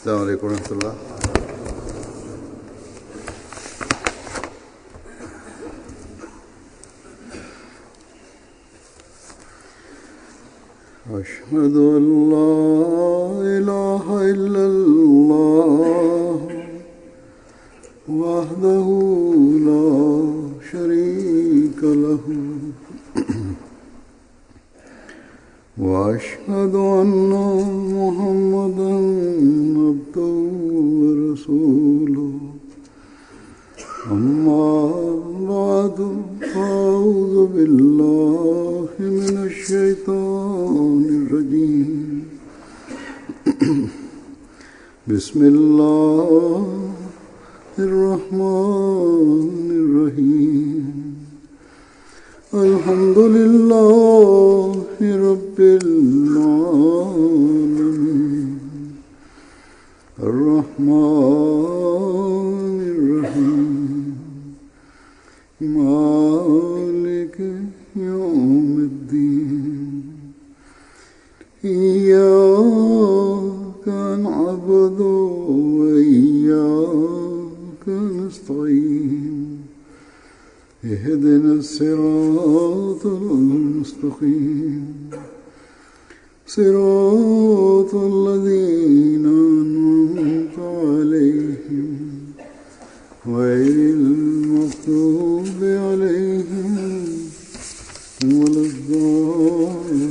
السلام عليكم ورحمة الله. أشهد أن لا إله إلا الله وحده لا شريك له وأشهد أن محمدا عبده ورسوله أما بعد فأعوذ بالله من الشيطان الرجيم بسم الله الرحمن الرحيم الحمد لله رب العالمين الرحمن الرحيم مالك يوم الدين إياك نعبد وإياك نستعين اهدنا الصراط المستقيم صراط الذين أنعمت عليهم غير المغضوب عليهم ولا الضالين.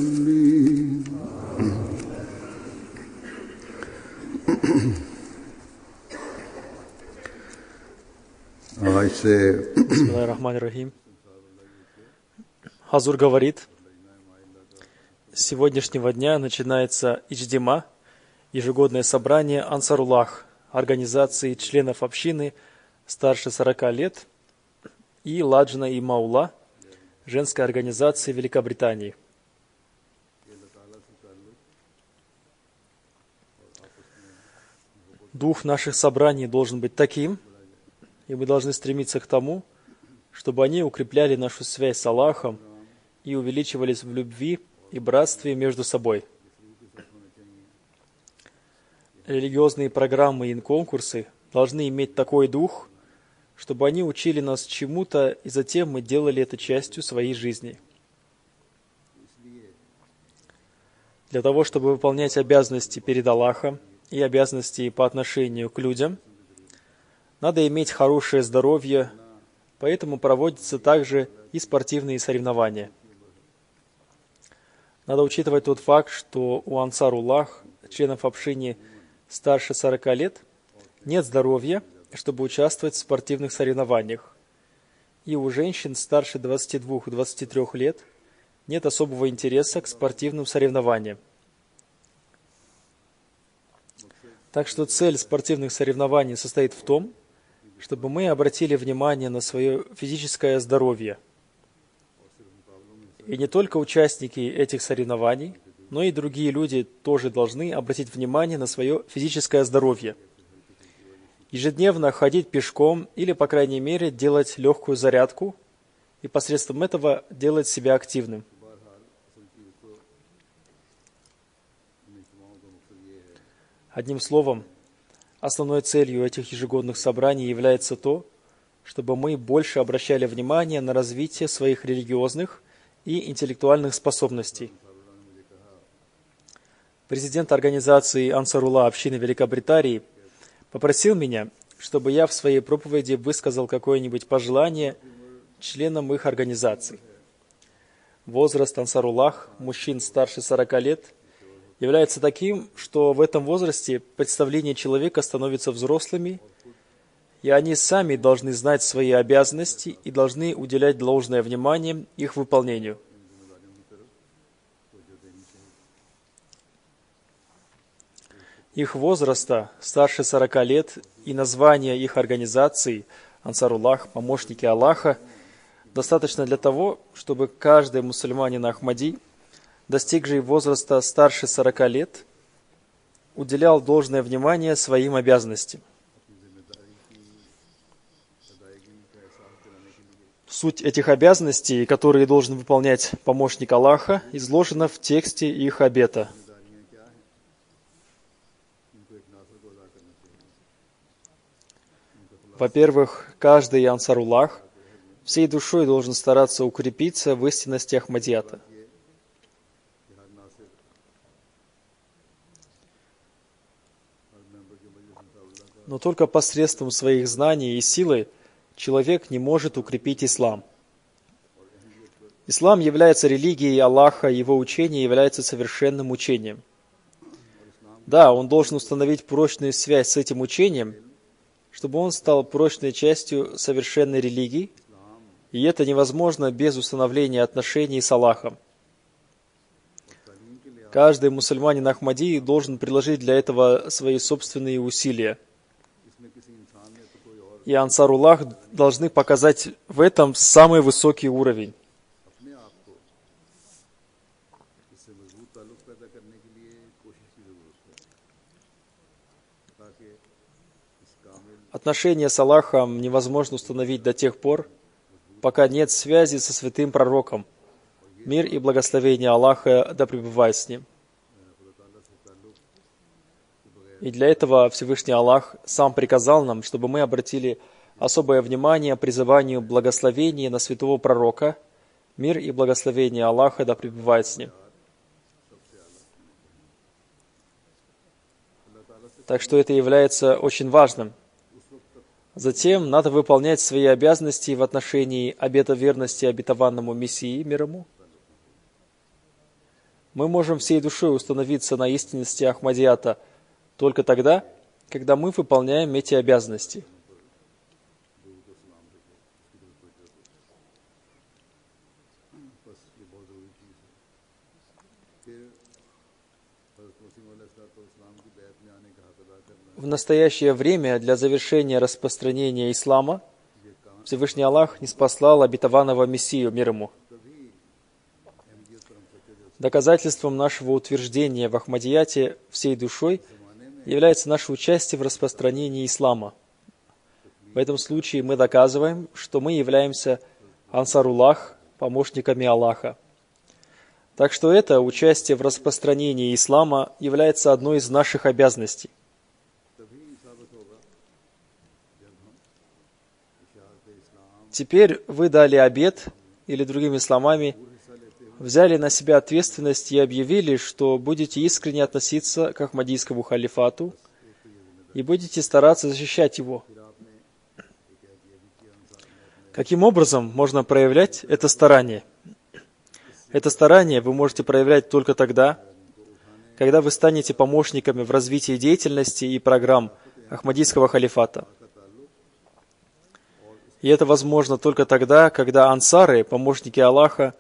Бисмиллахир-рахманир-рахим. Хазур говорит, с сегодняшнего дня начинается Идждима, ежегодное собрание Ансаруллах, организации членов общины старше 40 лет, и Ладжна и Маула, женской организации Великобритании. Дух наших собраний должен быть таким, и мы должны стремиться к тому, чтобы они укрепляли нашу связь с Аллахом и увеличивались в любви и братстве между собой. Религиозные программы и конкурсы должны иметь такой дух, чтобы они учили нас чему-то, и затем мы делали это частью своей жизни. Для того, чтобы выполнять обязанности перед Аллахом и обязанности по отношению к людям, надо иметь хорошее здоровье, поэтому проводятся также и спортивные соревнования. Надо учитывать тот факт, что у Ансаруллах, членов общины старше 40 лет, нет здоровья, чтобы участвовать в спортивных соревнованиях. И у женщин старше 22-23 лет нет особого интереса к спортивным соревнованиям. Так что цель спортивных соревнований состоит в том, чтобы мы обратили внимание на свое физическое здоровье. И не только участники этих соревнований, но и другие люди тоже должны обратить внимание на свое физическое здоровье. Ежедневно ходить пешком или, по крайней мере, делать легкую зарядку и посредством этого делать себя активным. Одним словом, основной целью этих ежегодных собраний является то, чтобы мы больше обращали внимание на развитие своих религиозных и интеллектуальных способностей. Президент организации Ансарулла общины Великобритании попросил меня, чтобы я в своей проповеди высказал какое-нибудь пожелание членам их организации. Возраст Ансаруллах, мужчин старше 40 лет, является таким, что в этом возрасте представления человека становятся взрослыми, и они сами должны знать свои обязанности и должны уделять должное внимание их выполнению. Их возраста старше 40 лет и название их организации Ансаруллах, помощники Аллаха, достаточно для того, чтобы каждый мусульманин Ахмади, достигший возраста старше 40 лет, уделял должное внимание своим обязанностям. Суть этих обязанностей, которые должен выполнять помощник Аллаха, изложена в тексте их обета. Во-первых, каждый ансаруллах всей душой должен стараться укрепиться в истинности Ахмадията. Но только посредством своих знаний и силы человек не может укрепить ислам. Ислам является религией Аллаха, его учение является совершенным учением. Да, он должен установить прочную связь с этим учением, чтобы он стал прочной частью совершенной религии, и это невозможно без установления отношений с Аллахом. Каждый мусульманин Ахмади должен приложить для этого свои собственные усилия. И ансаруллах должны показать в этом самый высокий уровень. Отношения с Аллахом невозможно установить до тех пор, пока нет связи со святым пророком. Мир и благословение Аллаха да пребывает с ним. И для этого Всевышний Аллах сам приказал нам, чтобы мы обратили особое внимание призыванию благословения на святого пророка. Мир и благословение Аллаха да пребывает с ним. Так что это является очень важным. Затем надо выполнять свои обязанности в отношении обета верности обетованному Мессии, мир ему. Мы можем всей душой установиться на истинности Ахмадията только тогда, когда мы выполняем эти обязанности. В настоящее время для завершения распространения ислама Всевышний Аллах ниспослал обетованного Мессию, мир ему. Доказательством нашего утверждения в Ахмадияте всей душой является наше участие в распространении ислама. В этом случае мы доказываем, что мы являемся ансаруллах, помощниками Аллаха. Так что это участие в распространении ислама является одной из наших обязанностей. Теперь вы дали обет, или другими словами, взяли на себя ответственность и объявили, что будете искренне относиться к Ахмадийскому халифату и будете стараться защищать его. Каким образом можно проявлять это старание? Это старание вы можете проявлять только тогда, когда вы станете помощниками в развитии деятельности и программ Ахмадийского халифата. И это возможно только тогда, когда ансары, помощники Аллаха,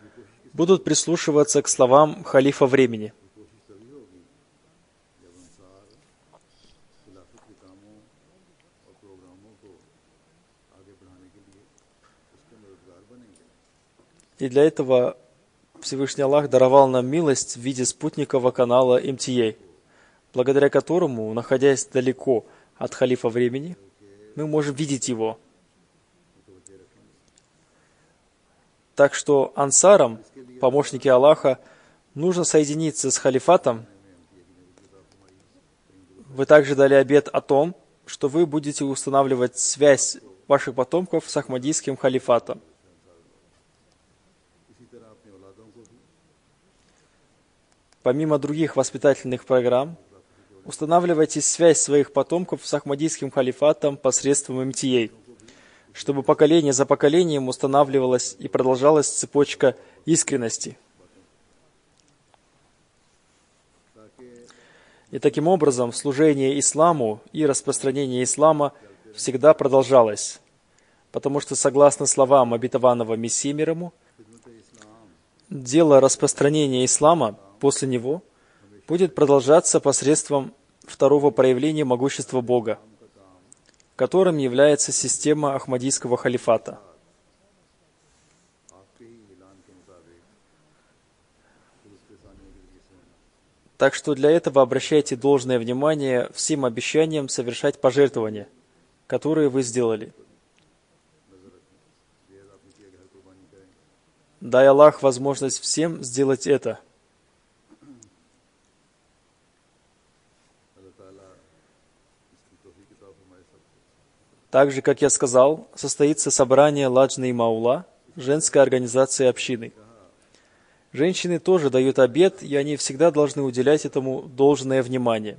будут прислушиваться к словам халифа времени. И для этого Всевышний Аллах даровал нам милость в виде спутникового канала МТА, благодаря которому, находясь далеко от халифа времени, мы можем видеть его. Так что ансарам, помощники Аллаха, нужно соединиться с халифатом. Вы также дали обет о том, что вы будете устанавливать связь ваших потомков с Ахмадийским халифатом. Помимо других воспитательных программ, устанавливайте связь своих потомков с Ахмадийским халифатом посредством МТА, чтобы поколение за поколением устанавливалась и продолжалась цепочка искренности. И таким образом служение исламу и распространение ислама всегда продолжалось, потому что, согласно словам обетованного Мессии, мир ему, дело распространения ислама после него будет продолжаться посредством второго проявления могущества Бога, которым является система Ахмадийского халифата. Так что для этого обращайте должное внимание всем обещаниям совершать пожертвования, которые вы сделали. Дай Аллах возможность всем сделать это. Также, как я сказал, состоится собрание Ладжна-и-Маула, женской организации общины. Женщины тоже дают обет, и они всегда должны уделять этому должное внимание.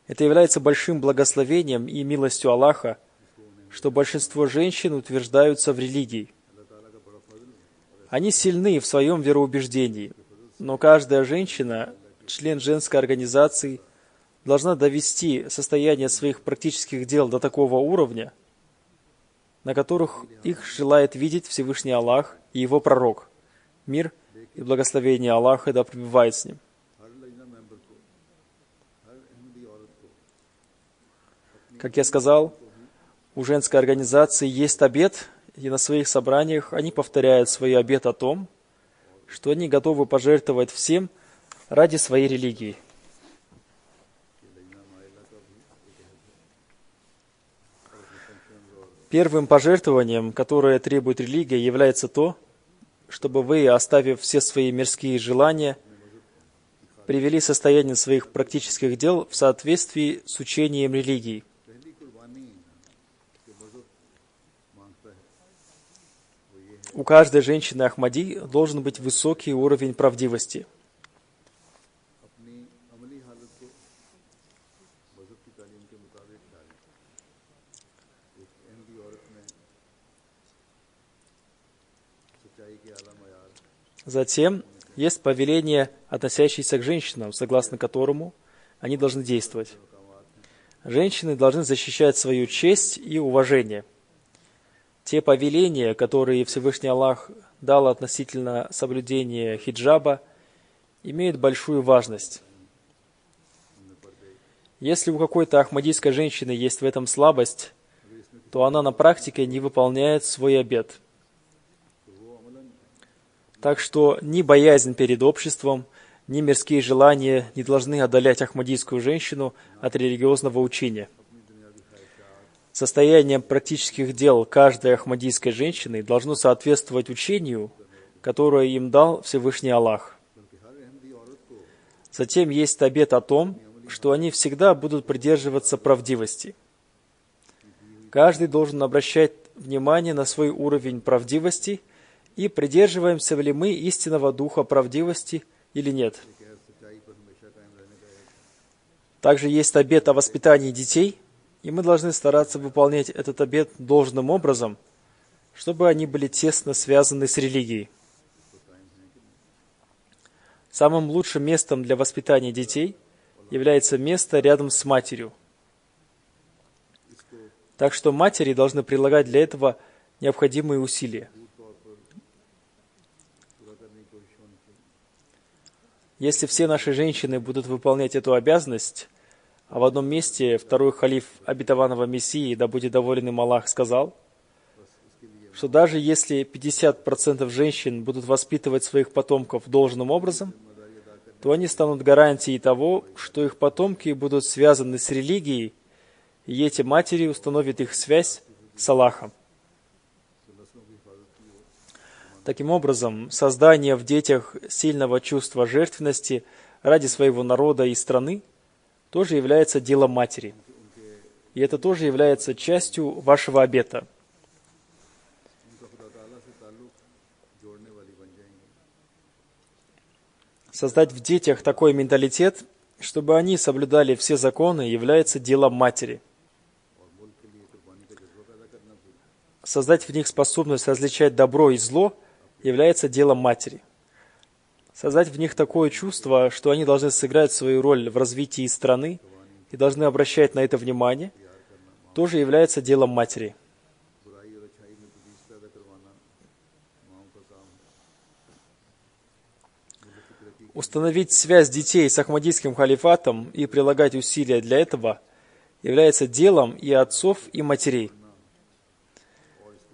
Это является большим благословением и милостью Аллаха, что большинство женщин утверждаются в религии. Они сильны в своем вероубеждении, но каждая женщина, член женской организации, должна довести состояние своих практических дел до такого уровня, на которых их желает видеть Всевышний Аллах и Его пророк. Мир и благословение Аллаха да пребывает с ним. Как я сказал, у женской организации есть обет, и на своих собраниях они повторяют свой обет о том, что они готовы пожертвовать всем ради своей религии. Первым пожертвованием, которое требует религия, является то, чтобы вы, оставив все свои мирские желания, привели состояние своих практических дел в соответствии с учением религии. У каждой женщины Ахмади должен быть высокий уровень правдивости. Затем есть повеление, относящееся к женщинам, согласно которому они должны действовать. Женщины должны защищать свою честь и уважение. Те повеления, которые Всевышний Аллах дал относительно соблюдения хиджаба, имеют большую важность. Если у какой-то ахмадийской женщины есть в этом слабость, то она на практике не выполняет свой обет. Так что ни боязнь перед обществом, ни мирские желания не должны отдалять ахмадийскую женщину от религиозного учения. Состояние практических дел каждой ахмадийской женщины должно соответствовать учению, которое им дал Всевышний Аллах. Затем есть обет о том, что они всегда будут придерживаться правдивости. Каждый должен обращать внимание на свой уровень правдивости и придерживаемся ли мы истинного духа правдивости или нет. Также есть обет о воспитании детей, и мы должны стараться выполнять этот обет должным образом, чтобы они были тесно связаны с религией. Самым лучшим местом для воспитания детей является место рядом с матерью. Так что матери должны прилагать для этого необходимые усилия. Если все наши женщины будут выполнять эту обязанность, а в одном месте второй халиф обетованного Мессии, да будет доволен им Аллах, сказал, что даже если 50% женщин будут воспитывать своих потомков должным образом, то они станут гарантией того, что их потомки будут связаны с религией, и эти матери установят их связь с Аллахом. Таким образом, создание в детях сильного чувства жертвенности ради своего народа и страны тоже является делом матери. И это тоже является частью вашего обета. Создать в детях такой менталитет, чтобы они соблюдали все законы, является делом матери. Создать в них способность различать добро и зло является делом матери. Создать в них такое чувство, что они должны сыграть свою роль в развитии страны и должны обращать на это внимание, тоже является делом матери. Установить связь детей с Ахмадийским халифатом и прилагать усилия для этого является делом и отцов, и матерей.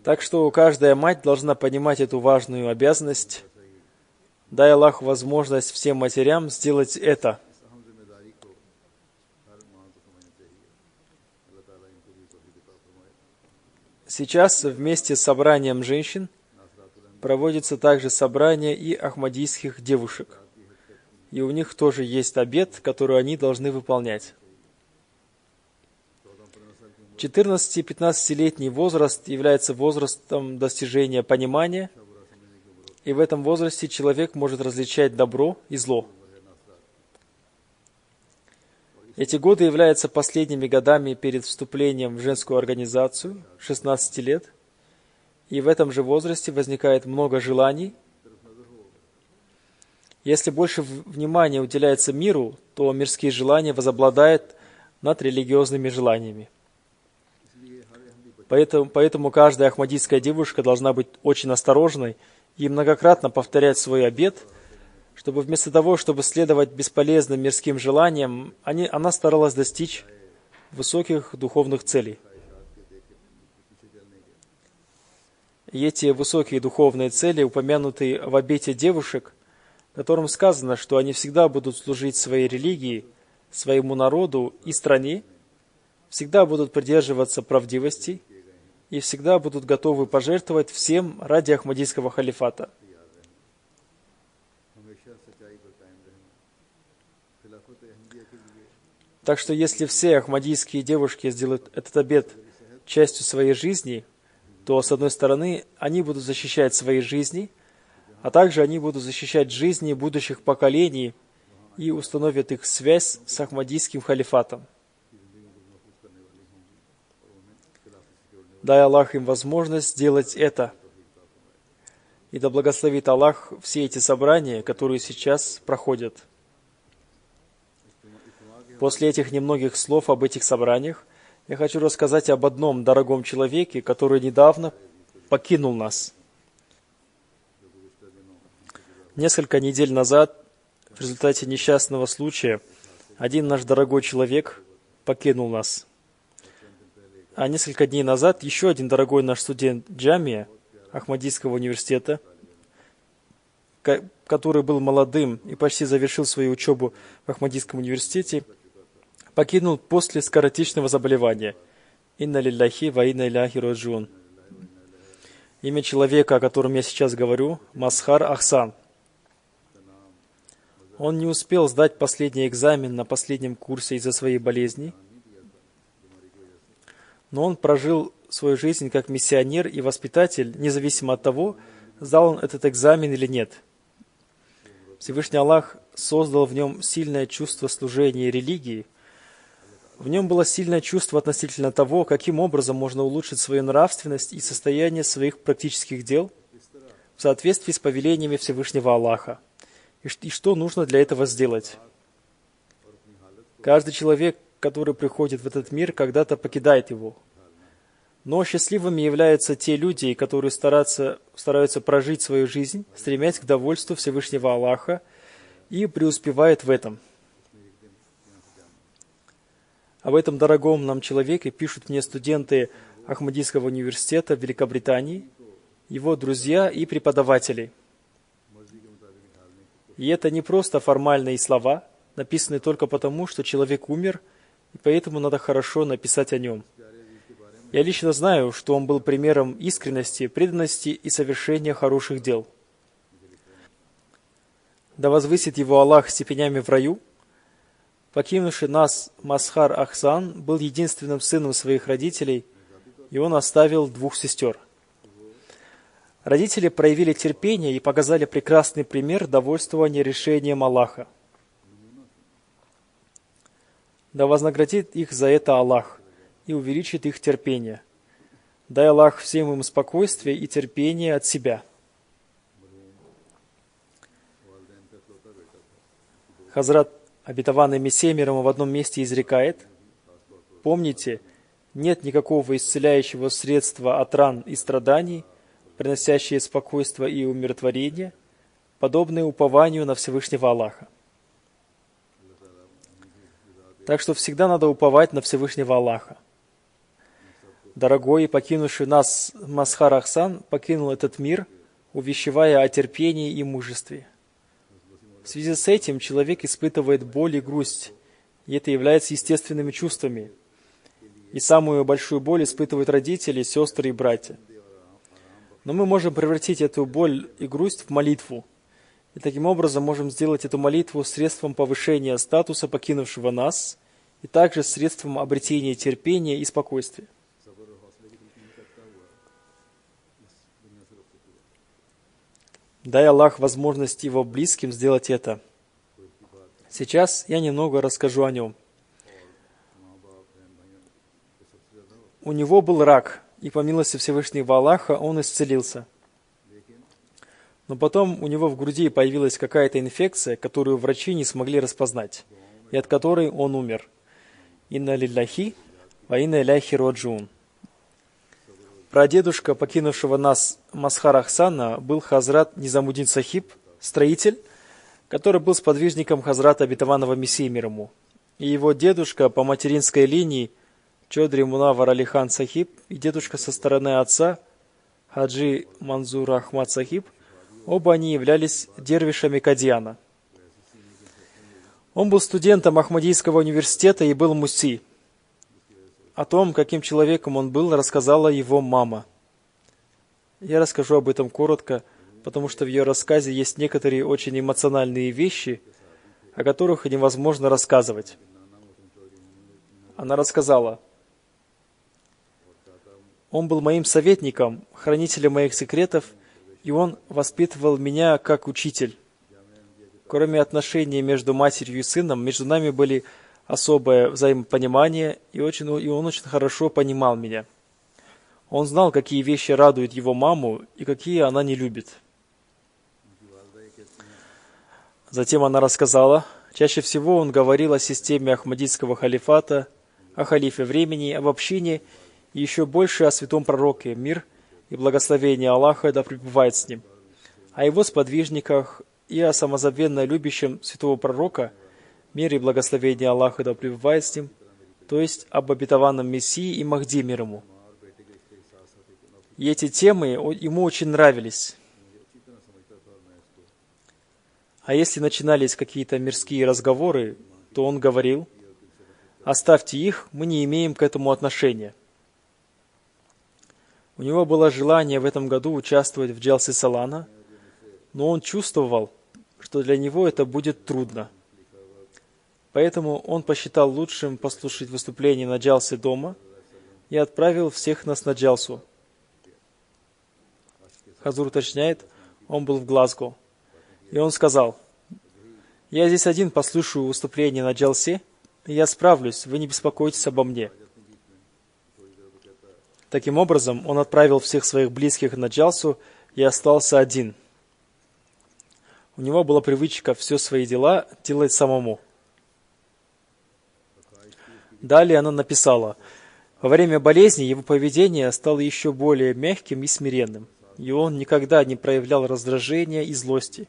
Так что каждая мать должна понимать эту важную обязанность. Дай Аллах возможность всем матерям сделать это. Сейчас вместе с собранием женщин проводится также собрание и ахмадийских девушек. И у них тоже есть обет, который они должны выполнять. 14-15-летний возраст является возрастом достижения понимания, и в этом возрасте человек может различать добро и зло. Эти годы являются последними годами перед вступлением в женскую организацию, 16 лет, и в этом же возрасте возникает много желаний. Если больше внимания уделяется миру, то мирские желания возобладают над религиозными желаниями. Поэтому каждая ахмадийская девушка должна быть очень осторожной и многократно повторять свой обет, чтобы вместо того, чтобы следовать бесполезным мирским желаниям, она старалась достичь высоких духовных целей. И эти высокие духовные цели упомянуты в обете девушек, которым сказано, что они всегда будут служить своей религии, своему народу и стране, всегда будут придерживаться правдивости и всегда будут готовы пожертвовать всем ради Ахмадийского халифата. Так что если все ахмадийские девушки сделают этот обет частью своей жизни, то, с одной стороны, они будут защищать свои жизни, а также они будут защищать жизни будущих поколений и установят их связь с Ахмадийским халифатом. Дай Аллах им возможность сделать это. И да благословит Аллах все эти собрания, которые сейчас проходят. После этих немногих слов об этих собраниях я хочу рассказать об одном дорогом человеке, который недавно покинул нас. Несколько недель назад, в результате несчастного случая, один наш дорогой человек покинул нас. А несколько дней назад еще один дорогой наш студент Джамия, Ахмадийского университета, который был молодым и почти завершил свою учебу в Ахмадийском университете, покинул после скоротечного заболевания. Инна лилляхи ва инна иляхи раджиун. Имя человека, о котором я сейчас говорю, Масхар Ахсан. Он не успел сдать последний экзамен на последнем курсе из-за своей болезни, но он прожил свою жизнь как миссионер и воспитатель, независимо от того, сдал он этот экзамен или нет. Всевышний Аллах создал в нем сильное чувство служения и религии. В нем было сильное чувство относительно того, каким образом можно улучшить свою нравственность и состояние своих практических дел в соответствии с повелениями Всевышнего Аллаха. И что нужно для этого сделать? Каждый человек, который приходит в этот мир, когда-то покидает его. Но счастливыми являются те люди, которые стараются прожить свою жизнь, стремясь к довольству Всевышнего Аллаха и преуспевают в этом. Об этом дорогом нам человеке пишут мне студенты Ахмадийского университета в Великобритании, его друзья и преподаватели. И это не просто формальные слова, написанные только потому, что человек умер, и поэтому надо хорошо написать о нем. Я лично знаю, что он был примером искренности, преданности и совершения хороших дел. Да возвысит его Аллах степенями в раю. Покинувший нас Масхар Ахсан был единственным сыном своих родителей, и он оставил 2 сестер. Родители проявили терпение и показали прекрасный пример довольствования решением Аллаха. Да вознаградит их за это Аллах и увеличит их терпение. Дай Аллах всем им спокойствие и терпение от себя. Хазрат, обетованный Мессией мир ему, в одном месте изрекает: помните, нет никакого исцеляющего средства от ран и страданий, приносящие спокойствие и умиротворение, подобное упованию на Всевышнего Аллаха. Так что всегда надо уповать на Всевышнего Аллаха. Дорогой, покинувший нас Масхар Ахсан, покинул этот мир, увещевая о терпении и мужестве. В связи с этим человек испытывает боль и грусть, и это является естественными чувствами. И самую большую боль испытывают родители, сестры и братья. Но мы можем превратить эту боль и грусть в молитву. И таким образом можем сделать эту молитву средством повышения статуса покинувшего нас, и также средством обретения терпения и спокойствия. Дай Аллах возможность его близким сделать это. Сейчас я немного расскажу о нем. У него был рак, и по милости Всевышнего Аллаха он исцелился. Но потом у него в груди появилась какая-то инфекция, которую врачи не смогли распознать, и от которой он умер. Инна лилляхи ва инна иляйхи роджун. Прадедушка покинувшего нас Масхара Ахсана был Хазрат Низамуддин Сахиб, строитель, который был сподвижником Хазрата Обетованного Мессии мир ему. И его дедушка по материнской линии Чодри Мунаввар Алихан Сахиб и дедушка со стороны отца Хаджи Манзур Ахмад Сахиб, оба они являлись дервишами Кадьяна. Он был студентом Ахмадийского университета и был муси. О том, каким человеком он был, рассказала его мама. Я расскажу об этом коротко, потому что в ее рассказе есть некоторые очень эмоциональные вещи, о которых невозможно рассказывать. Она рассказала: «Он был моим советником, хранителем моих секретов, и он воспитывал меня как учитель. Кроме отношений между матерью и сыном, между нами были особое взаимопонимание, и он очень хорошо понимал меня. Он знал, какие вещи радуют его маму и какие она не любит». Затем она рассказала: чаще всего он говорил о системе Ахмадийского халифата, о халифе времени, об общине и еще больше о святом пророке, мир и благословение Аллаха да пребывает с ним, о его сподвижниках и о самозабвенно любящем святого пророка, мир и благословение Аллаха да пребывает с ним, то есть об обетованном Мессии и Махди мир ему. И эти темы ему очень нравились. А если начинались какие-то мирские разговоры, то он говорил: «Оставьте их, мы не имеем к этому отношения». У него было желание в этом году участвовать в Джалсе Салана, но он чувствовал, что для него это будет трудно. Поэтому он посчитал лучшим послушать выступление на Джалсе дома и отправил всех нас на Джалсу. Хазур уточняет, он был в Глазго. И он сказал: «Я здесь один послушаю выступление на Джалсе, и я справлюсь, вы не беспокойтесь обо мне». Таким образом, он отправил всех своих близких на Джалсу и остался один. У него была привычка все свои дела делать самому. Далее она написала: во время болезни его поведение стало еще более мягким и смиренным, и он никогда не проявлял раздражения и злости.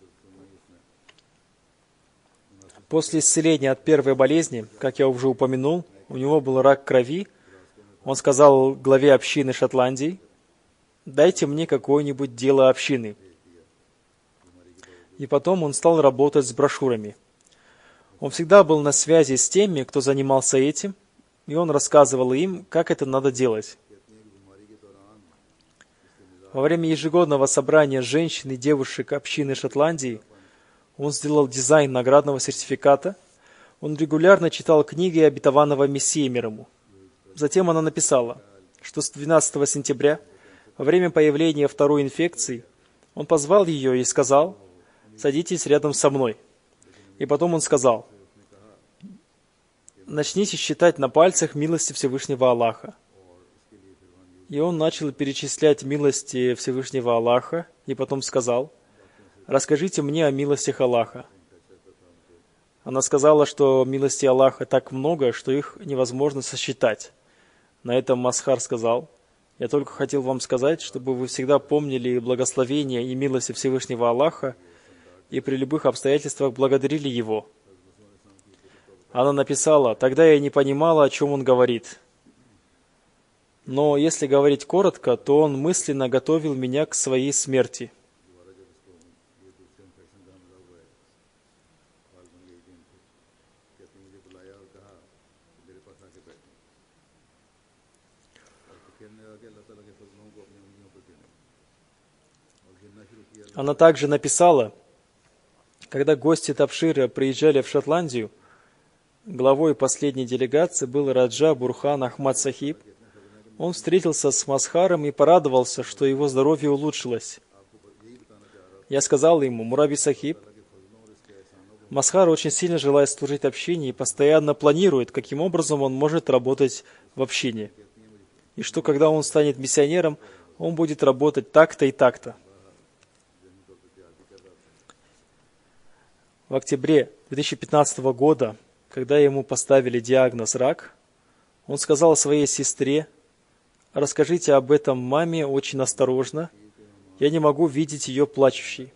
После исцеления от первой болезни, как я уже упомянул, у него был рак крови. Он сказал главе общины Шотландии: «Дайте мне какое-нибудь дело общины». И потом он стал работать с брошюрами. Он всегда был на связи с теми, кто занимался этим, и он рассказывал им, как это надо делать. Во время ежегодного собрания женщин и девушек общины Шотландии он сделал дизайн наградного сертификата. Он регулярно читал книги обетованного Мессии мир ему. Затем она написала, что с 12 сентября, во время появления второй инфекции, он позвал ее и сказал: «Садитесь рядом со мной». И потом он сказал: «Начните считать на пальцах милости Всевышнего Аллаха». И он начал перечислять милости Всевышнего Аллаха, и потом сказал: «Расскажите мне о милостях Аллаха». Она сказала, что милости Аллаха так много, что их невозможно сосчитать. На этом Масхар сказал: «Я только хотел вам сказать, чтобы вы всегда помнили благословения и милости Всевышнего Аллаха и при любых обстоятельствах благодарили Его». Она написала: «Тогда я не понимала, о чем он говорит. Но если говорить коротко, то он мысленно готовил меня к своей смерти». Она также написала: когда гости Табшира приезжали в Шотландию, главой последней делегации был Раджа Бурхан Ахмад Сахиб. Он встретился с Мазхаром и порадовался, что его здоровье улучшилось. Я сказал ему: Мураби Сахиб, Мазхар очень сильно желает служить общине и постоянно планирует, каким образом он может работать в общине. И что когда он станет миссионером, он будет работать так-то и так-то. В октябре 2015 года, когда ему поставили диагноз рак, он сказал своей сестре: «Расскажите об этом маме очень осторожно. Я не могу видеть ее плачущей».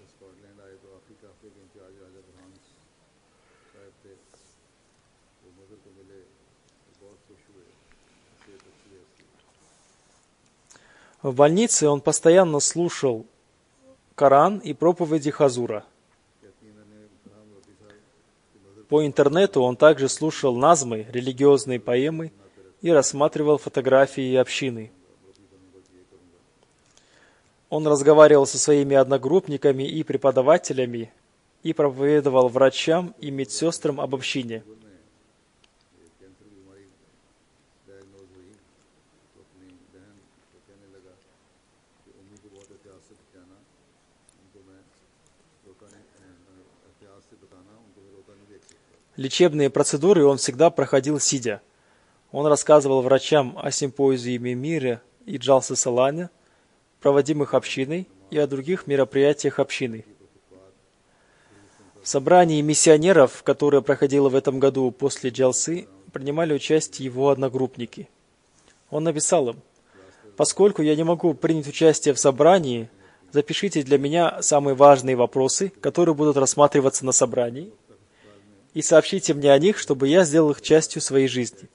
В больнице он постоянно слушал Коран и проповеди Хазура. По интернету он также слушал назмы, религиозные поэмы, и рассматривал фотографии общины. Он разговаривал со своими одногруппниками и преподавателями и проповедовал врачам и медсестрам об общине. Лечебные процедуры он всегда проходил сидя. Он рассказывал врачам о симпозиуме мира и Джалсе Салане, проводимых общиной, и о других мероприятиях общины. В собрании миссионеров, которое проходило в этом году после Джалсы, принимали участие его одногруппники. Он написал им: «Поскольку я не могу принять участие в собрании, запишите для меня самые важные вопросы, которые будут рассматриваться на собрании, и сообщите мне о них, чтобы я сделал их частью своей жизни».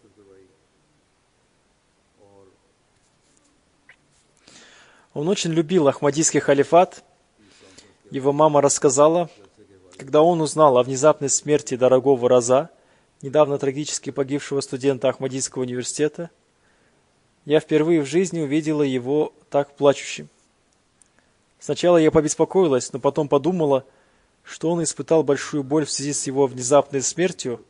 Он очень любил Ахмадийский халифат. Его мама рассказала, когда он узнал о внезапной смерти дорогого Раза, недавно трагически погибшего студента Ахмадийского университета, я впервые в жизни увидела его так плачущим. Сначала я побеспокоилась, но потом подумала, что он испытал большую боль в связи с его внезапной смертью,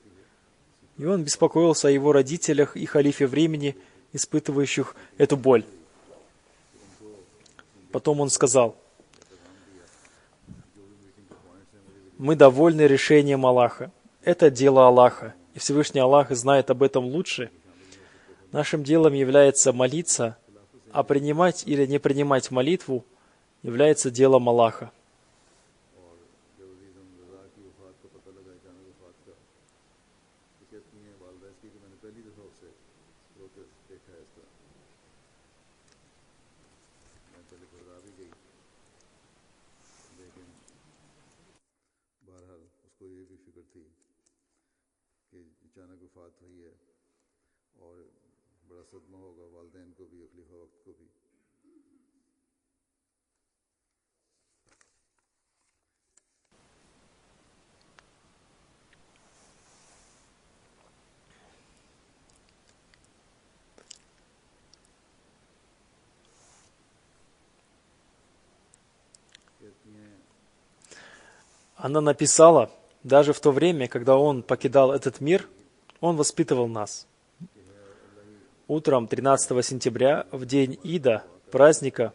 и он беспокоился о его родителях и халифе времени, испытывающих эту боль. Потом он сказал: «Мы довольны решением Аллаха. Это дело Аллаха, и Всевышний Аллах знает об этом лучше. Нашим делом является молиться, а принимать или не принимать молитву является делом Аллаха». Она написала: даже в то время, когда он покидал этот мир, он воспитывал нас. Утром 13 сентября, в день Ида, праздника,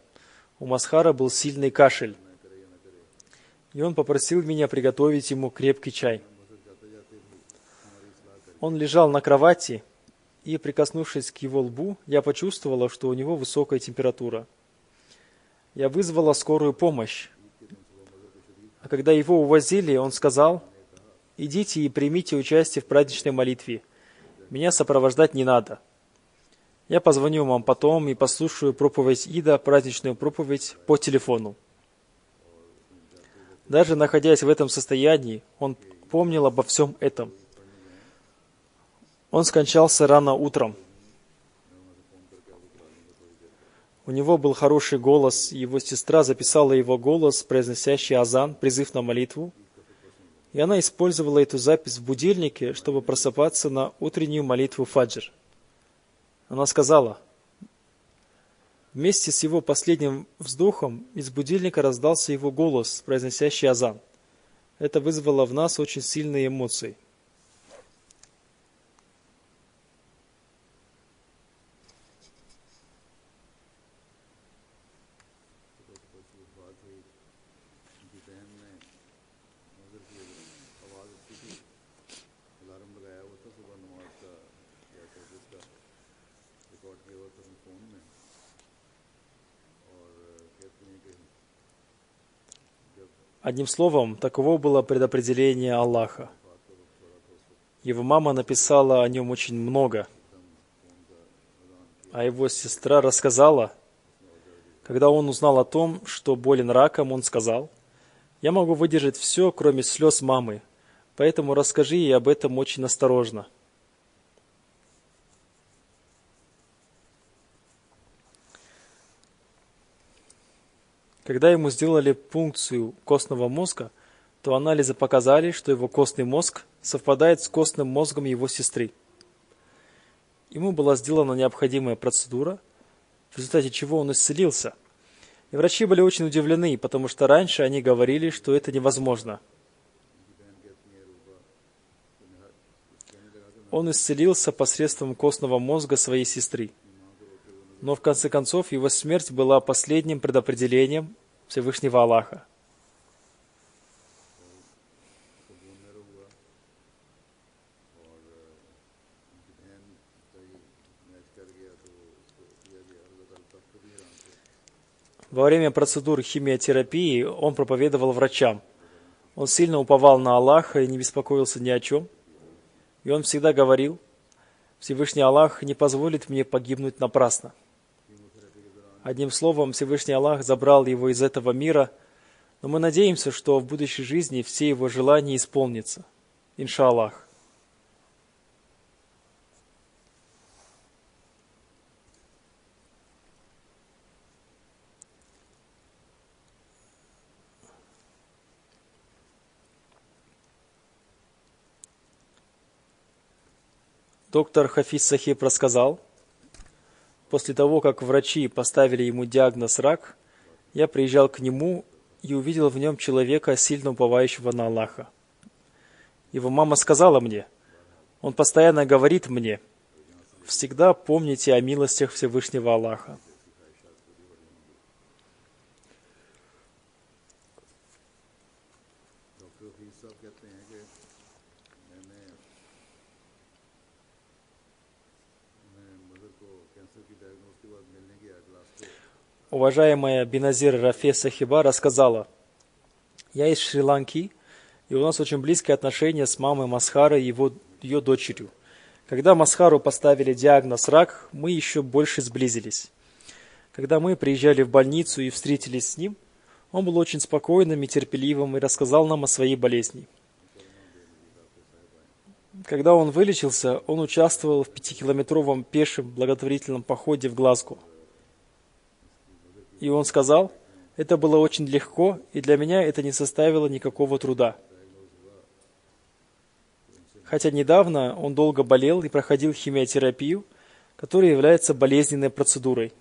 у Мазхара был сильный кашель. И он попросил меня приготовить ему крепкий чай. Он лежал на кровати, и, прикоснувшись к его лбу, я почувствовала, что у него высокая температура. Я вызвала скорую помощь. А когда его увозили, он сказал: «Идите и примите участие в праздничной молитве. Меня сопровождать не надо. Я позвоню вам потом и послушаю проповедь Ида, праздничную проповедь, по телефону». Даже находясь в этом состоянии, он помнил обо всем этом. Он скончался рано утром. У него был хороший голос, его сестра записала его голос, произносящий азан, призыв на молитву, и она использовала эту запись в будильнике, чтобы просыпаться на утреннюю молитву фаджр. Она сказала: вместе с его последним вздохом из будильника раздался его голос, произносящий азан. Это вызвало в нас очень сильные эмоции. Одним словом, таково было предопределение Аллаха. Его мама написала о нем очень много, а его сестра рассказала, когда он узнал о том, что болен раком, он сказал: «Я могу выдержать все, кроме слез мамы, поэтому расскажи ей об этом очень осторожно». Когда ему сделали пункцию костного мозга, то анализы показали, что его костный мозг совпадает с костным мозгом его сестры. Ему была сделана необходимая процедура, в результате чего он исцелился. И врачи были очень удивлены, потому что раньше они говорили, что это невозможно. Он исцелился посредством костного мозга своей сестры. Но в конце концов его смерть была последним предопределением Всевышнего Аллаха. Во время процедур химиотерапии он проповедовал врачам. Он сильно уповал на Аллаха и не беспокоился ни о чем. И он всегда говорил: «Всевышний Аллах не позволит мне погибнуть напрасно». Одним словом, Всевышний Аллах забрал его из этого мира, но мы надеемся, что в будущей жизни все его желания исполнятся. Иншаллах. Доктор Хафиз Сахиб рассказал: после того, как врачи поставили ему диагноз рак, я приезжал к нему и увидел в нем человека, сильно уповающего на Аллаха. Его мама сказала мне: он постоянно говорит мне: всегда помните о милостях Всевышнего Аллаха. Уважаемая Биназир Рафе Сахиба рассказала: я из Шри-Ланки, и у нас очень близкие отношения с мамой Масхара и ее дочерью. Когда Масхару поставили диагноз рак, мы еще больше сблизились. Когда мы приезжали в больницу и встретились с ним, он был очень спокойным и терпеливым и рассказал нам о своей болезни. Когда он вылечился, он участвовал в 5-километровом пешем благотворительном походе в Глазго. И он сказал: это было очень легко, и для меня это не составило никакого труда. Хотя недавно он долго болел и проходил химиотерапию, которая является болезненной процедурой.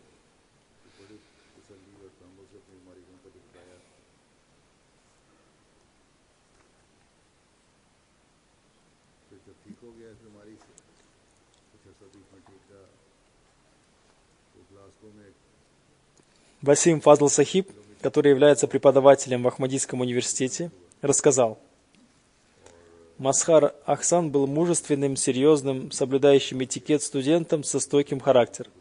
Васим Фазл Сахиб, который является преподавателем в Ахмадийском университете, рассказал: Масхар Ахсан был мужественным, серьезным, соблюдающим этикет студентом со стойким характером.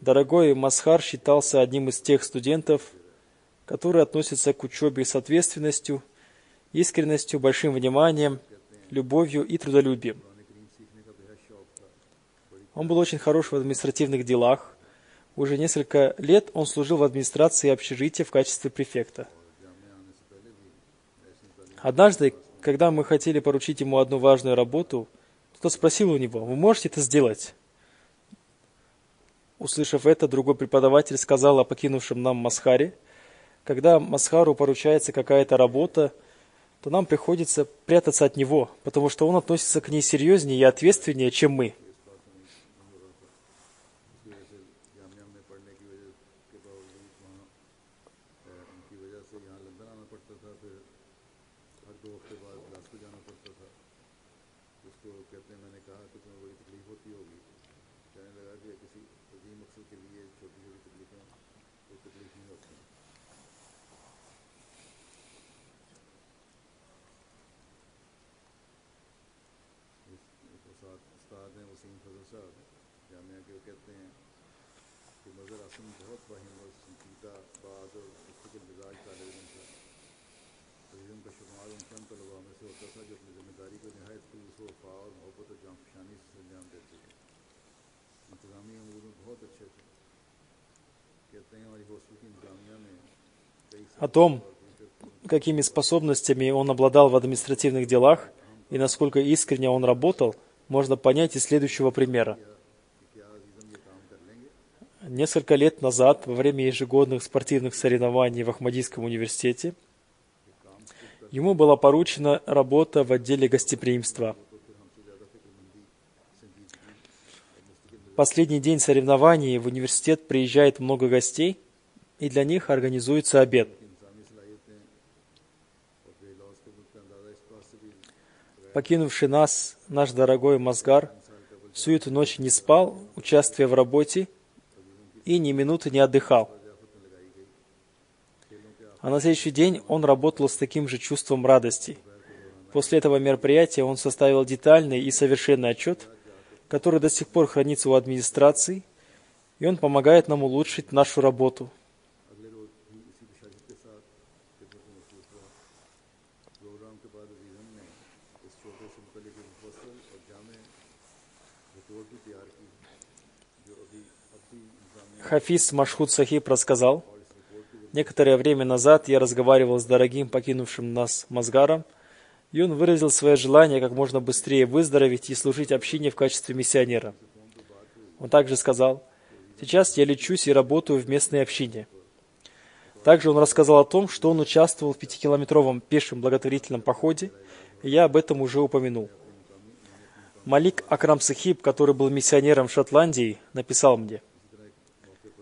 Дорогой Масхар считался одним из тех студентов, которые относятся к учебе с ответственностью, искренностью, большим вниманием, любовью и трудолюбием. Он был очень хорош в административных делах. Уже несколько лет он служил в администрации общежития в качестве префекта. Однажды, когда мы хотели поручить ему одну важную работу, кто-то спросил у него: «Вы можете это сделать?» Услышав это, другой преподаватель сказал о покинувшем нам Масхаре: когда Масхару поручается какая-то работа, то нам приходится прятаться от него, потому что он относится к ней серьезнее и ответственнее, чем мы. О том, какими способностями он обладал в административных делах и насколько искренне он работал, можно понять из следующего примера. Несколько лет назад, во время ежегодных спортивных соревнований в Ахмадийском университете, ему была поручена работа в отделе гостеприимства. В последний день соревнований в университет приезжает много гостей, и для них организуется обед. Покинувший нас, наш дорогой Мазгар, всю эту ночь не спал, участвуя в работе, и ни минуты не отдыхал. А на следующий день он работал с таким же чувством радости. После этого мероприятия он составил детальный и совершенный отчет, который до сих пор хранится у администрации, и он помогает нам улучшить нашу работу. Хафиз Машхуд Сахиб рассказал: некоторое время назад я разговаривал с дорогим покинувшим нас Мазгаром, и он выразил свое желание как можно быстрее выздороветь и служить общине в качестве миссионера. Он также сказал: сейчас я лечусь и работаю в местной общине. Также он рассказал о том, что он участвовал в 5-километровом пешем благотворительном походе, и я об этом уже упомянул. Малик Акрам Сахиб, который был миссионером в Шотландии, написал мне: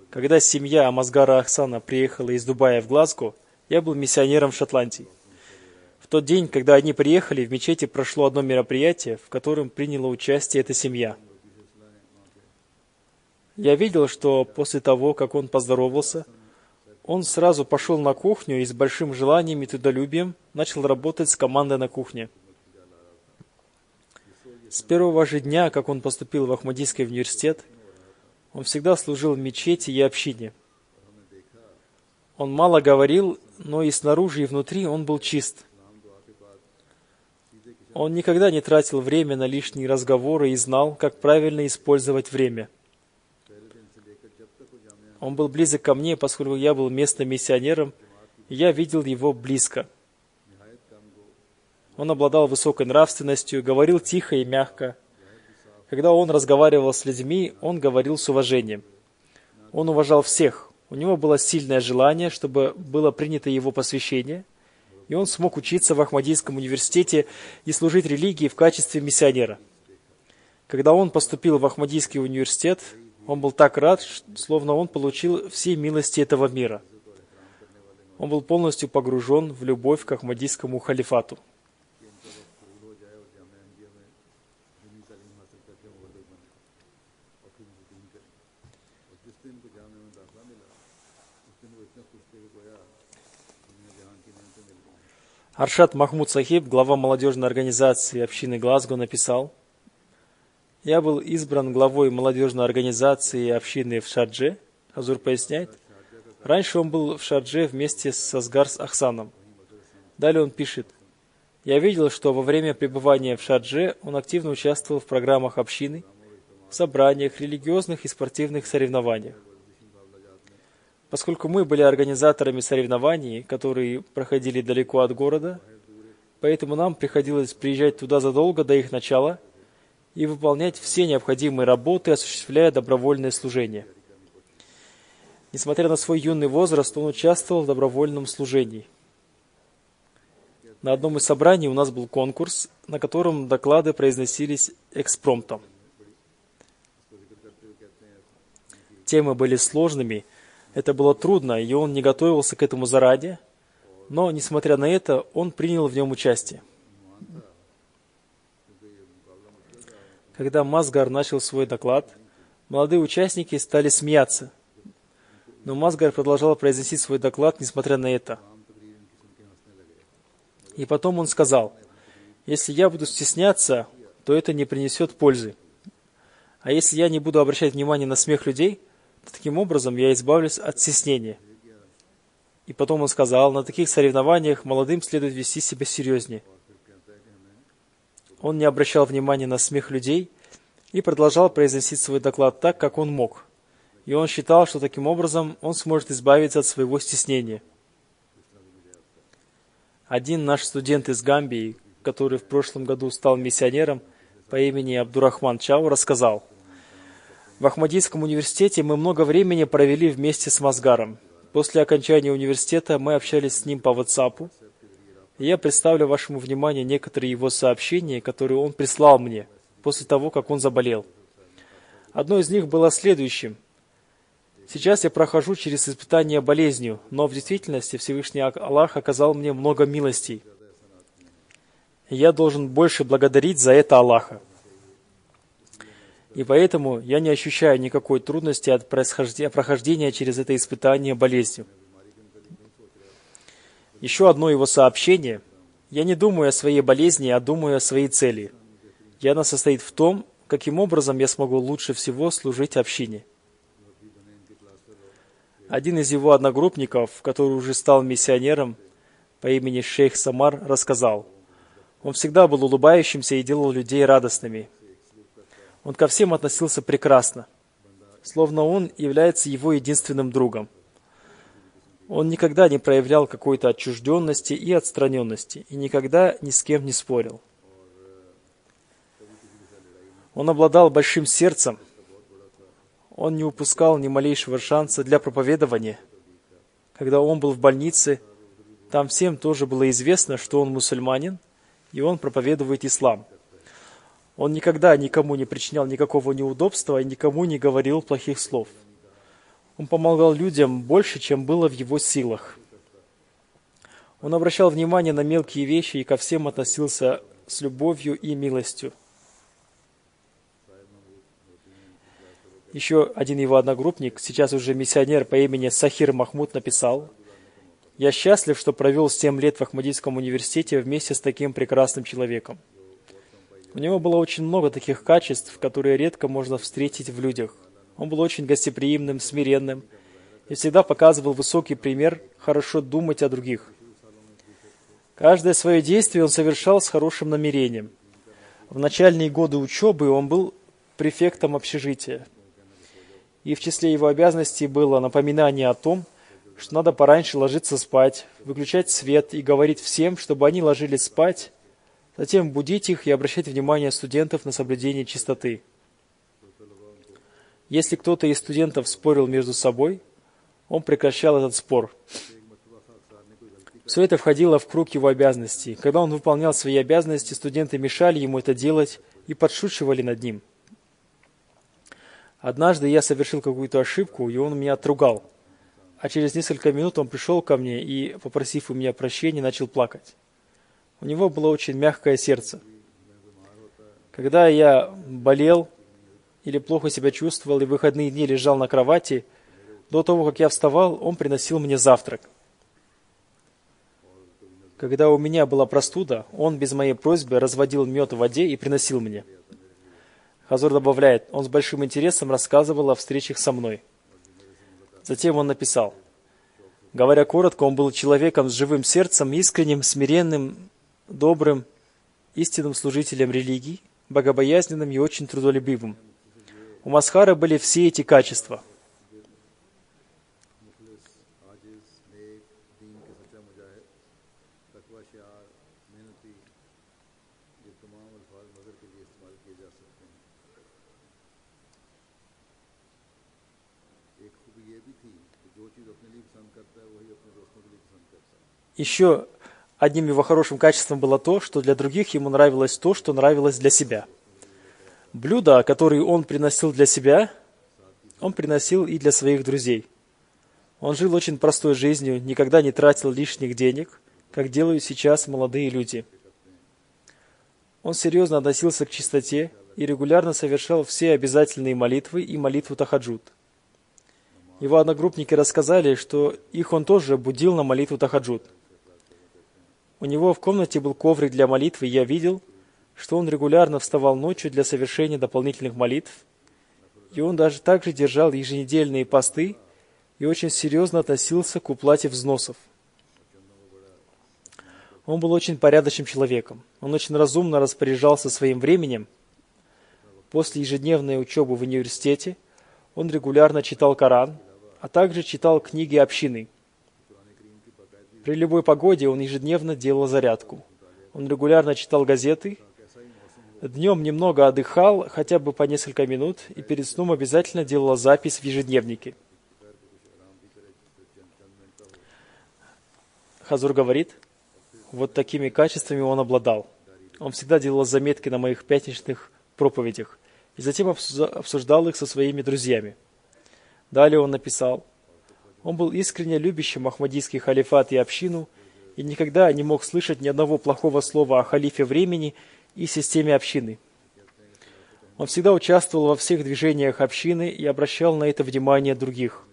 когда семья Мазгара Ахсана приехала из Дубая в Глазго, я был миссионером в Шотландии. В тот день, когда они приехали, в мечети прошло одно мероприятие, в котором приняла участие эта семья. Я видел, что после того, как он поздоровался, он сразу пошел на кухню и с большим желанием и трудолюбием начал работать с командой на кухне. С первого же дня, как он поступил в Ахмадийский университет, он всегда служил в мечети и общине. Он мало говорил, но и снаружи, и внутри он был чист. Он никогда не тратил время на лишние разговоры и знал, как правильно использовать время. Он был близок ко мне, поскольку я был местным миссионером, и я видел его близко. Он обладал высокой нравственностью, говорил тихо и мягко. Когда он разговаривал с людьми, он говорил с уважением. Он уважал всех. У него было сильное желание, чтобы было принято его посвящение, и он смог учиться в Ахмадийском университете и служить религии в качестве миссионера. Когда он поступил в Ахмадийский университет, он был так рад, словно он получил все милости этого мира. Он был полностью погружен в любовь к Ахмадийскому халифату. Аршад Махмуд Сахиб, глава молодежной организации общины Глазго, написал: «Я был избран главой молодежной организации общины в Шардже». Хазур поясняет: раньше он был в Шардже вместе с Асгар Ахсаном. Далее он пишет: «Я видел, что во время пребывания в Шардже он активно участвовал в программах общины, собраниях, религиозных и спортивных соревнованиях. Поскольку мы были организаторами соревнований, которые проходили далеко от города, поэтому нам приходилось приезжать туда задолго до их начала и выполнять все необходимые работы, осуществляя добровольное служение. Несмотря на свой юный возраст, он участвовал в добровольном служении. На одном из собраний у нас был конкурс, на котором доклады произносились экспромтом. Темы были сложными, это было трудно, и он не готовился к этому заранее, но, несмотря на это, он принял в нем участие. Когда Мазгар начал свой доклад, молодые участники стали смеяться, но Мазгар продолжал произносить свой доклад, несмотря на это. И потом он сказал: «Если я буду стесняться, то это не принесет пользы. А если я не буду обращать внимание на смех людей, то таким образом я избавлюсь от стеснения. И потом он сказал, на таких соревнованиях молодым следует вести себя серьезнее. Он не обращал внимания на смех людей и продолжал произносить свой доклад так, как он мог. И он считал, что таким образом он сможет избавиться от своего стеснения. Один наш студент из Гамбии, который в прошлом году стал миссионером по имени Абдурахман Чау, рассказал: в Ахмадийском университете мы много времени провели вместе с Мазгаром. После окончания университета мы общались с ним по WhatsApp. И я представлю вашему вниманию некоторые его сообщения, которые он прислал мне после того, как он заболел. Одно из них было следующим. Сейчас я прохожу через испытание болезнью, но в действительности Всевышний Аллах оказал мне много милостей. И я должен больше благодарить за это Аллаха. И поэтому я не ощущаю никакой трудности от прохождения через это испытание болезнью. Еще одно его сообщение. Я не думаю о своей болезни, а думаю о своей цели. И она состоит в том, каким образом я смогу лучше всего служить общине. Один из его одногруппников, который уже стал миссионером по имени шейх Самар, рассказал: он всегда был улыбающимся и делал людей радостными. Он ко всем относился прекрасно, словно он является его единственным другом. Он никогда не проявлял какой-то отчужденности и отстраненности, и никогда ни с кем не спорил. Он обладал большим сердцем. Он не упускал ни малейшего шанса для проповедования. Когда он был в больнице, там всем тоже было известно, что он мусульманин, и он проповедует ислам. Он никогда никому не причинял никакого неудобства и никому не говорил плохих слов. Он помогал людям больше, чем было в его силах. Он обращал внимание на мелкие вещи и ко всем относился с любовью и милостью. Еще один его одногруппник, сейчас уже миссионер по имени Сахир Махмуд, написал: «Я счастлив, что провел 7 лет в Ахмадийском университете вместе с таким прекрасным человеком. У него было очень много таких качеств, которые редко можно встретить в людях. Он был очень гостеприимным, смиренным и всегда показывал высокий пример хорошо думать о других. Каждое свое действие он совершал с хорошим намерением. В начальные годы учебы он был префектом общежития. И в числе его обязанностей было напоминание о том, что надо пораньше ложиться спать, выключать свет и говорить всем, чтобы они ложились спать, затем будить их и обращать внимание студентов на соблюдение чистоты. Если кто-то из студентов спорил между собой, он прекращал этот спор. Все это входило в круг его обязанностей. Когда он выполнял свои обязанности, студенты мешали ему это делать и подшучивали над ним. Однажды я совершил какую-то ошибку, и он меня отругал. А через несколько минут он пришел ко мне и, попросив у меня прощения, начал плакать. У него было очень мягкое сердце. Когда я болел или плохо себя чувствовал и в выходные дни лежал на кровати, до того, как я вставал, он приносил мне завтрак. Когда у меня была простуда, он без моей просьбы разводил мед в воде и приносил мне. Хазур добавляет, он с большим интересом рассказывал о встречах со мной. Затем он написал: говоря коротко, он был человеком с живым сердцем, искренним, смиренным, добрым, истинным служителем религии, богобоязненным и очень трудолюбивым. У Мазхара были все эти качества. Еще одним его хорошим качеством было то, что для других ему нравилось то, что нравилось для себя. Блюда, которые он приносил для себя, он приносил и для своих друзей. Он жил очень простой жизнью, никогда не тратил лишних денег, как делают сейчас молодые люди. Он серьезно относился к чистоте и регулярно совершал все обязательные молитвы и молитву тахаджуд. Его одногруппники рассказали, что их он тоже будил на молитву тахаджуд. У него в комнате был коврик для молитвы, и я видел, что он регулярно вставал ночью для совершения дополнительных молитв И он даже также держал еженедельные посты и очень серьезно относился к уплате взносов. Он был очень порядочным человеком. Он очень разумно распоряжался своим временем. После ежедневной учебы в университете он регулярно читал Коран, а также читал книги общины. При любой погоде он ежедневно делал зарядку. Он регулярно читал газеты. Днем немного отдыхал, хотя бы по несколько минут, и перед сном обязательно делал запись в ежедневнике. Хазур говорит, вот такими качествами он обладал. Он всегда делал заметки на моих пятничных проповедях и затем обсуждал их со своими друзьями. Далее он написал, он был искренне любящим Ахмадийский халифат и общину и никогда не мог слышать ни одного плохого слова о халифе времени и системе общины. Он всегда участвовал во всех движениях общины и обращал на это внимание других.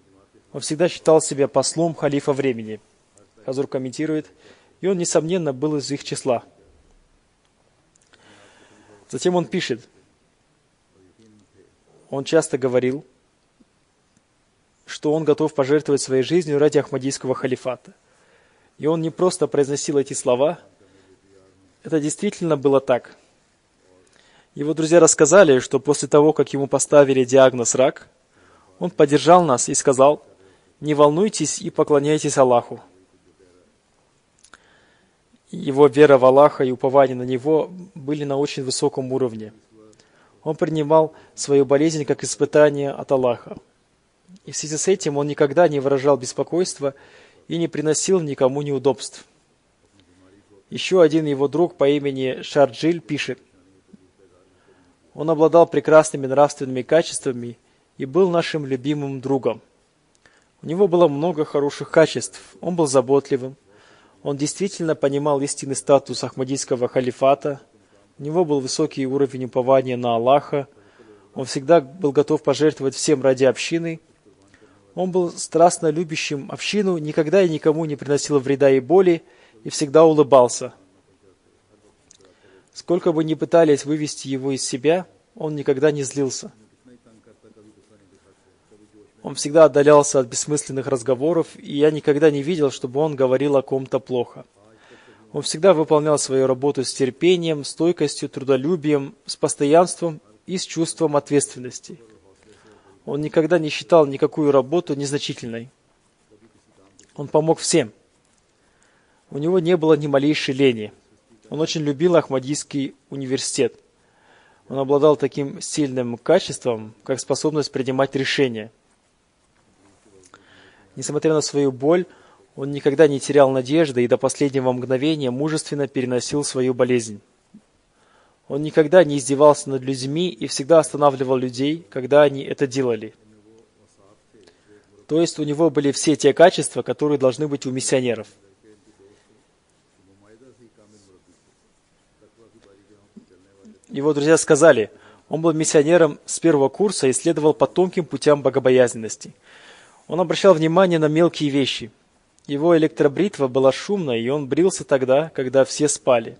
Он всегда считал себя послом халифа времени. Хазур комментирует, и он, несомненно, был из их числа. Затем он пишет, он часто говорил, что он готов пожертвовать своей жизнью ради Ахмадийского халифата. И он не просто произносил эти слова, это действительно было так. Его друзья рассказали, что после того, как ему поставили диагноз рак, он поддержал нас и сказал, не волнуйтесь и поклоняйтесь Аллаху. Его вера в Аллаха и упование на Него были на очень высоком уровне. Он принимал свою болезнь как испытание от Аллаха. И в связи с этим он никогда не выражал беспокойства и не приносил никому неудобств. Еще один его друг по имени Шарджиль пишет, он обладал прекрасными нравственными качествами и был нашим любимым другом. У него было много хороших качеств, он был заботливым, он действительно понимал истинный статус Ахмадийского халифата, у него был высокий уровень упования на Аллаха, он всегда был готов пожертвовать всем ради общины, он был страстно любящим общину, никогда и никому не приносил вреда и боли, и всегда улыбался. Сколько бы ни пытались вывести его из себя, он никогда не злился. Он всегда отдалялся от бессмысленных разговоров, и я никогда не видел, чтобы он говорил о ком-то плохо. Он всегда выполнял свою работу с терпением, стойкостью, трудолюбием, с постоянством и с чувством ответственности. Он никогда не считал никакую работу незначительной. Он помог всем. У него не было ни малейшей лени. Он очень любил Ахмадийский университет. Он обладал таким сильным качеством, как способность принимать решения. Несмотря на свою боль, он никогда не терял надежды и до последнего мгновения мужественно переносил свою болезнь. Он никогда не издевался над людьми и всегда останавливал людей, когда они это делали. То есть у него были все те качества, которые должны быть у миссионеров. Его друзья сказали, он был миссионером с первого курса и следовал по тонким путям богобоязненности. Он обращал внимание на мелкие вещи. Его электробритва была шумной, и он брился тогда, когда все спали.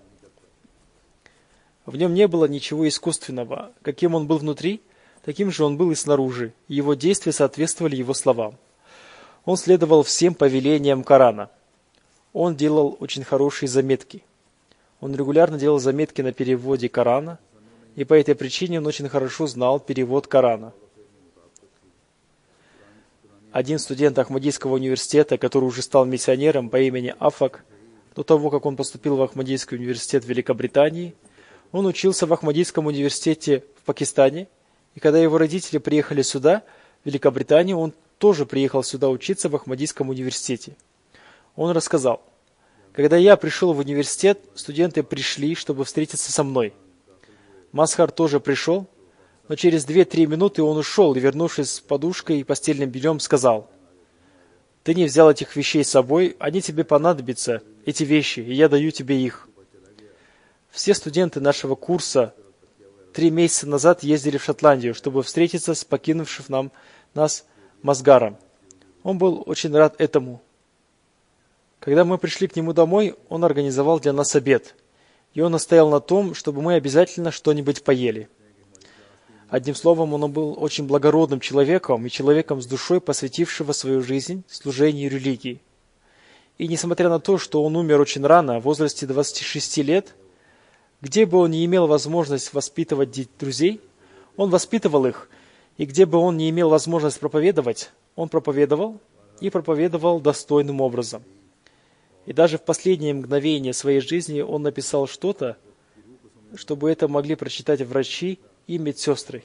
В нем не было ничего искусственного. Каким он был внутри, таким же он был и снаружи. Его действия соответствовали его словам. Он следовал всем повелениям Корана. Он делал очень хорошие заметки. Он регулярно делал заметки на переводе Корана, и по этой причине он очень хорошо знал перевод Корана. Один студент Ахмадийского университета, который уже стал миссионером по имени Афак, до того, как он поступил в Ахмадийский университет в Великобритании, он учился в Ахмадийском университете в Пакистане, и когда его родители приехали сюда, в Великобританию, он тоже приехал сюда учиться в Ахмадийском университете. Он рассказал, когда я пришел в университет, студенты пришли, чтобы встретиться со мной. Масхар тоже пришел, но через 2-3 минуты он ушел и, вернувшись с подушкой и постельным бельем, сказал, «Ты не взял этих вещей с собой, они тебе понадобятся, эти вещи, и я даю тебе их». Все студенты нашего курса 3 месяца назад ездили в Шотландию, чтобы встретиться с покинувшим нас Масгаром. Он был очень рад этому. Когда мы пришли к нему домой, он организовал для нас обед, и он настоял на том, чтобы мы обязательно что-нибудь поели. Одним словом, он был очень благородным человеком и человеком с душой, посвятившего свою жизнь служению религии. И несмотря на то, что он умер очень рано, в возрасте 26 лет, где бы он не имел возможность воспитывать друзей, он воспитывал их, и где бы он не имел возможность проповедовать, он проповедовал и проповедовал достойным образом. И даже в последние мгновения своей жизни он написал что-то, чтобы это могли прочитать врачи и медсестры.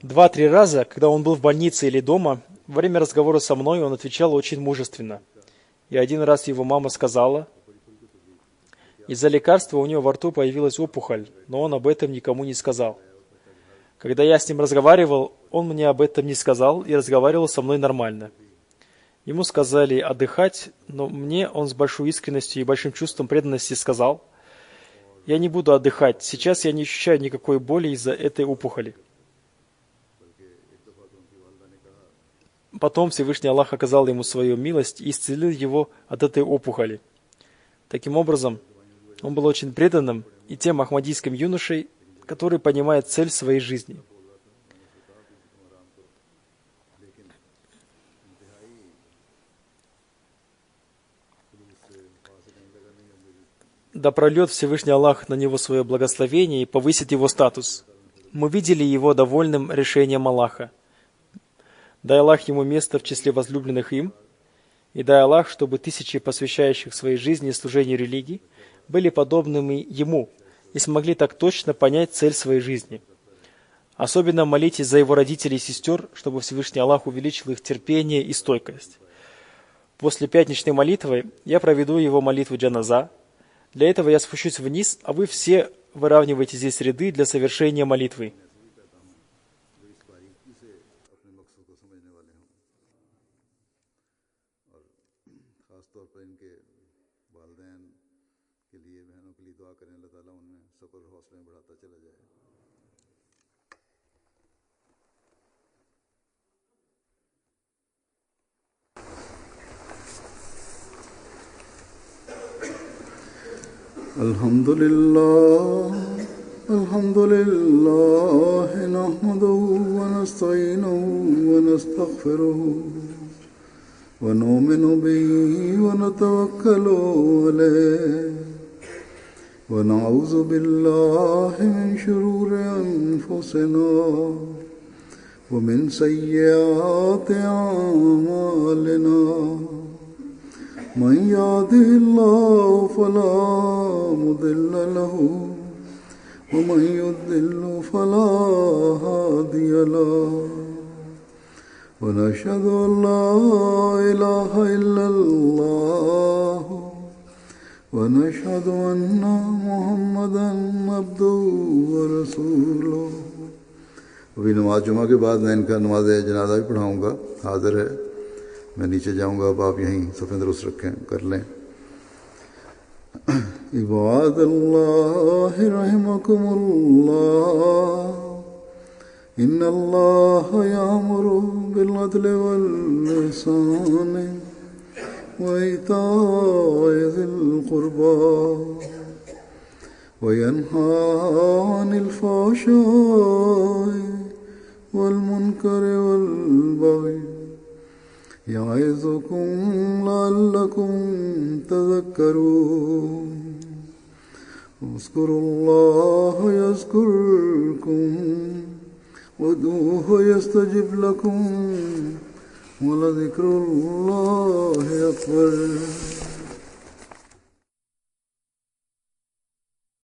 Два-три раза, когда он был в больнице или дома, во время разговора со мной он отвечал очень мужественно. И один раз его мама сказала, из-за лекарства у него во рту появилась опухоль, но он об этом никому не сказал. Когда я с ним разговаривал, он мне об этом не сказал и разговаривал со мной нормально. Ему сказали отдыхать, но мне он с большой искренностью и большим чувством преданности сказал, я не буду отдыхать, сейчас я не ощущаю никакой боли из-за этой опухоли. Потом Всевышний Аллах оказал ему свою милость и исцелил его от этой опухоли. Таким образом, он был очень преданным и тем ахмадийским юношей, который понимает цель своей жизни. Да прольет Всевышний Аллах на него свое благословение и повысит его статус. Мы видели его довольным решением Аллаха. Дай Аллах ему место в числе возлюбленных им, и дай Аллах, чтобы тысячи посвящающих своей жизни служению религии были подобными ему и смогли так точно понять цель своей жизни. Особенно молитесь за его родителей и сестер, чтобы Всевышний Аллах увеличил их терпение и стойкость. После пятничной молитвы я проведу его молитву джаназа. Для этого я спущусь вниз, а вы все выравниваете здесь ряды для совершения молитвы. الحمد لله نحمده ونستعينه ونستغفره ونؤمن به ونتوكل عليه ونعوذ بالله من شرور أنفسنا ومن سيئات أعمالنا من يهده الله فلا مضل له ومن يضلل فلا هادي له ونشهد أن لا إله إلا الله ونشهد أن محمدا عبده ورسوله. अभी नमाज जुमा के बाद मैं इनका नमाज जनाजा भी पढ़ाऊँगा, हाजिर है। मैं नीचे जाऊँगा, अब आप यहीं सफ़े दुरुस्त रखें कर लें। इबादल्लाह रहमकुमुल्लाह इन्नल्लाह यामुरु बिल अदलि वल इहसानि व इताइ ज़िल क़ुर्बा व यन्हा अनिल फ़हशाइ वल मुनकरि वल बग़य यइज़ुकुम लअल्लकुम तज़क्करून उज़्कुरुल्लाह यज़्कुरकुम वदूहु यस्तजिब लकुम वलज़िक्रुल्लाहि अकबर।